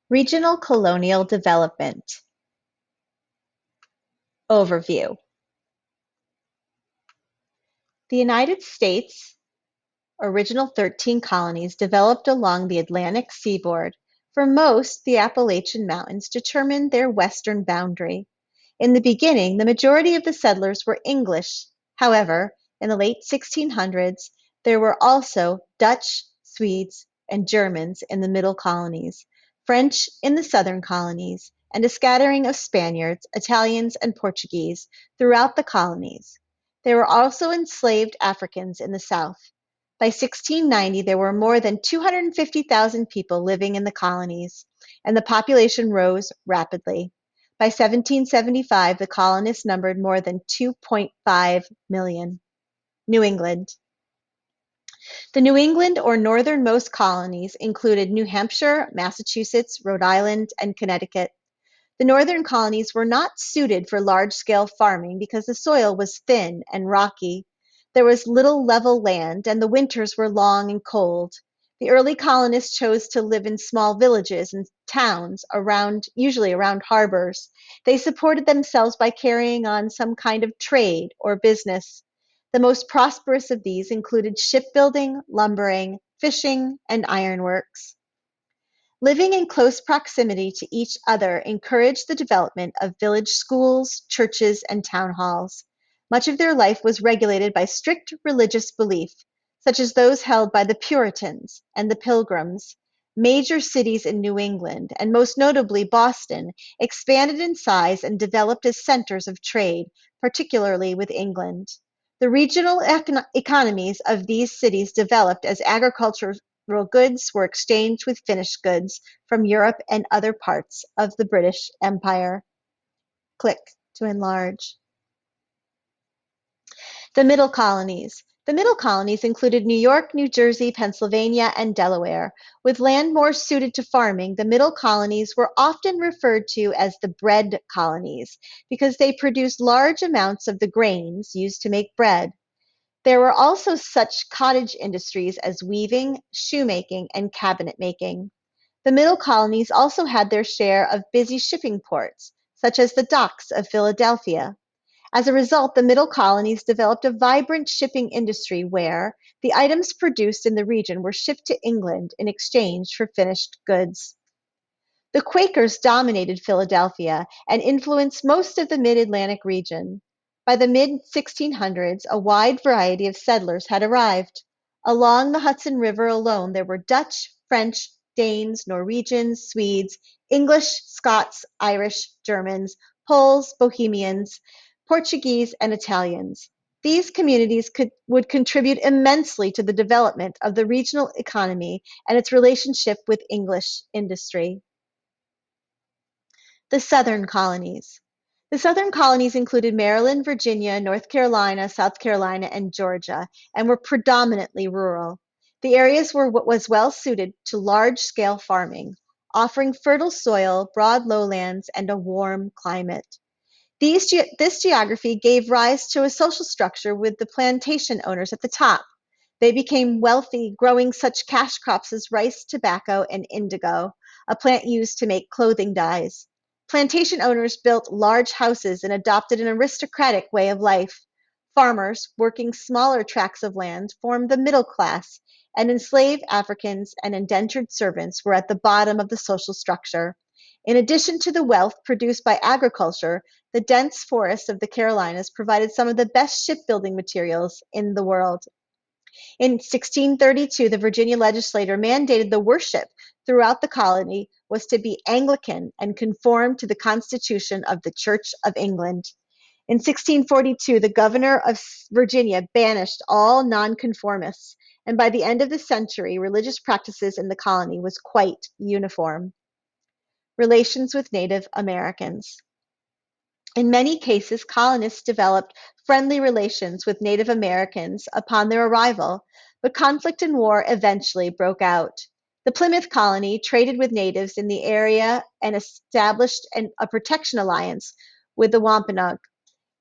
Regional colonial development overview. The United States' original 13 colonies developed along the Atlantic seaboard. For most, the Appalachian Mountains determined their western boundary. In the beginning, the majority of the settlers were English. However, in the late 1600s, there were also Dutch, Swedes, and Germans in the middle colonies, French in the southern colonies, and a scattering of Spaniards, Italians, and Portuguese throughout the colonies. There were also enslaved Africans in the south. By 1690, there were more than 250,000 people living in the colonies, and the population rose rapidly. By 1775, the colonists numbered more than 2.5 million. New England. The New England or northernmost colonies included New Hampshire, Massachusetts, Rhode Island, and Connecticut. The northern colonies were not suited for large-scale farming because the soil was thin and rocky. There was little level land, and the winters were long and cold. The early colonists chose to live in small villages and towns usually around harbors. They supported themselves by carrying on some kind of trade or business. The most prosperous of these included shipbuilding, lumbering, fishing, and ironworks. Living in close proximity to each other encouraged the development of village schools, churches, and town halls. Much of their life was regulated by strict religious belief, such as those held by the Puritans and the Pilgrims. Major cities in New England, and most notably Boston, expanded in size and developed as centers of trade, particularly with England. The regional economies of these cities developed as agricultural goods were exchanged with finished goods from Europe and other parts of the British Empire. Click to enlarge. The Middle Colonies. The Middle Colonies included New York, New Jersey, Pennsylvania, and Delaware. With land more suited to farming, the Middle Colonies were often referred to as the bread colonies because they produced large amounts of the grains used to make bread. There were also such cottage industries as weaving, shoemaking, and cabinet making. The Middle Colonies also had their share of busy shipping ports, such as the docks of Philadelphia. As a result, the Middle Colonies developed a vibrant shipping industry where the items produced in the region were shipped to England in exchange for finished goods. The Quakers dominated Philadelphia and influenced most of the mid-Atlantic region. By the mid-1600s, a wide variety of settlers had arrived. Along the Hudson River alone, there were Dutch, French, Danes, Norwegians, Swedes, English, Scots, Irish, Germans, Poles, Bohemians, Portuguese, and Italians. These communities would contribute immensely to the development of the regional economy and its relationship with English industry. The Southern Colonies. The Southern colonies included Maryland, Virginia, North Carolina, South Carolina, and Georgia, and were predominantly rural. The areas was well suited to large-scale farming, offering fertile soil, broad lowlands, and a warm climate. This geography gave rise to a social structure with the plantation owners at the top. They became wealthy, growing such cash crops as rice, tobacco, and indigo, a plant used to make clothing dyes. Plantation owners built large houses and adopted an aristocratic way of life. Farmers, working smaller tracts of land, formed the middle class, and enslaved Africans and indentured servants were at the bottom of the social structure. In addition to the wealth produced by agriculture, the dense forests of the Carolinas provided some of the best shipbuilding materials in the world. In 1632, the Virginia legislature mandated the worship throughout the colony was to be Anglican and conform to the Constitution of the Church of England. In 1642, the governor of Virginia banished all nonconformists, and by the end of the century, religious practices in the colony was quite uniform. Relations with Native Americans. In many cases, colonists developed friendly relations with Native Americans upon their arrival, but conflict and war eventually broke out. The Plymouth colony traded with natives in the area and established a protection alliance with the Wampanoag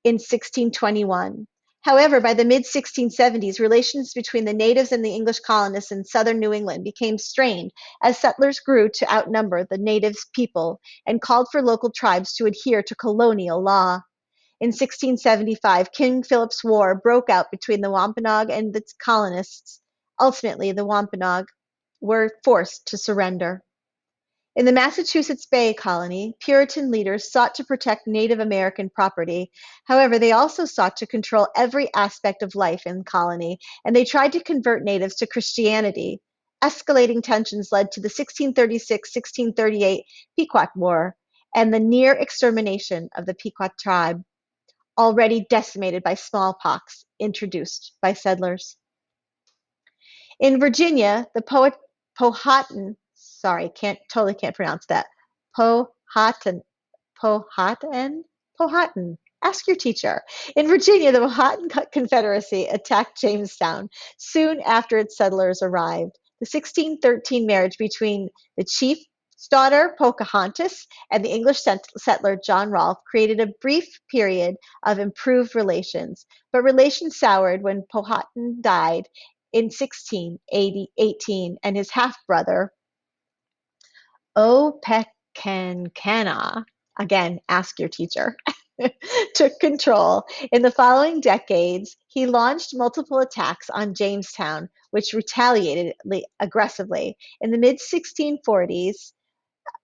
in 1621. However, by the mid 1670s, relations between the natives and the English colonists in southern New England became strained as settlers grew to outnumber the natives' people and called for local tribes to adhere to colonial law. In 1675, King Philip's War broke out between the Wampanoag and the colonists. Ultimately, the Wampanoag were forced to surrender. In the Massachusetts Bay Colony, Puritan leaders sought to protect Native American property. However, they also sought to control every aspect of life in the colony, and they tried to convert natives to Christianity. Escalating tensions led to the 1636-1638 Pequot War and the near extermination of the Pequot tribe, already decimated by smallpox introduced by settlers. In Virginia, the poet Powhatan, sorry, can't pronounce that. Powhatan, Powhatan, Powhatan. Ask your teacher. In Virginia, the Powhatan Confederacy attacked Jamestown soon after its settlers arrived. The 1613 marriage between the chief's daughter, Pocahontas, and the English settler John Rolfe created a brief period of improved relations, but relations soured when Powhatan died in 1618 and his half-brother, Opechancanough, again, ask your teacher, took control. In the following decades, he launched multiple attacks on Jamestown, which retaliated aggressively. In the mid 1640s,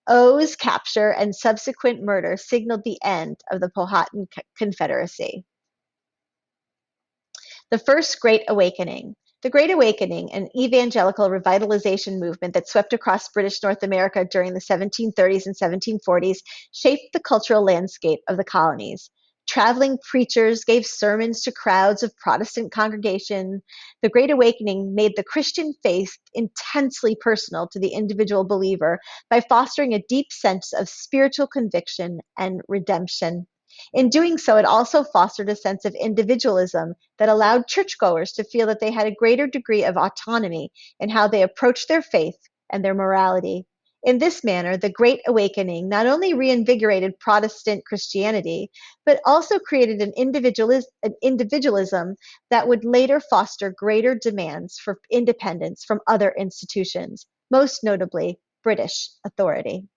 O's capture and subsequent murder signaled the end of the Powhatan Confederacy. The First Great Awakening. The Great Awakening, an evangelical revitalization movement that swept across British North America during the 1730s and 1740s, shaped the cultural landscape of the colonies. Traveling preachers gave sermons to crowds of Protestant congregations. The Great Awakening made the Christian faith intensely personal to the individual believer by fostering a deep sense of spiritual conviction and redemption. In doing so, it also fostered a sense of individualism that allowed churchgoers to feel that they had a greater degree of autonomy in how they approached their faith and their morality. In this manner, the Great Awakening not only reinvigorated Protestant Christianity, but also created an individualism that would later foster greater demands for independence from other institutions, most notably British authority.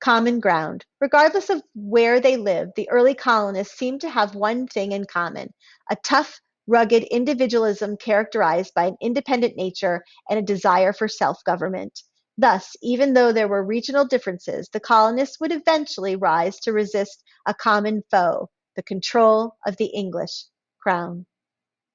Common ground. Regardless of where they lived, the early colonists seemed to have one thing in common: a tough, rugged individualism characterized by an independent nature and a desire for self government. Thus, even though there were regional differences, the colonists would eventually rise to resist a common foe: the control of the English crown.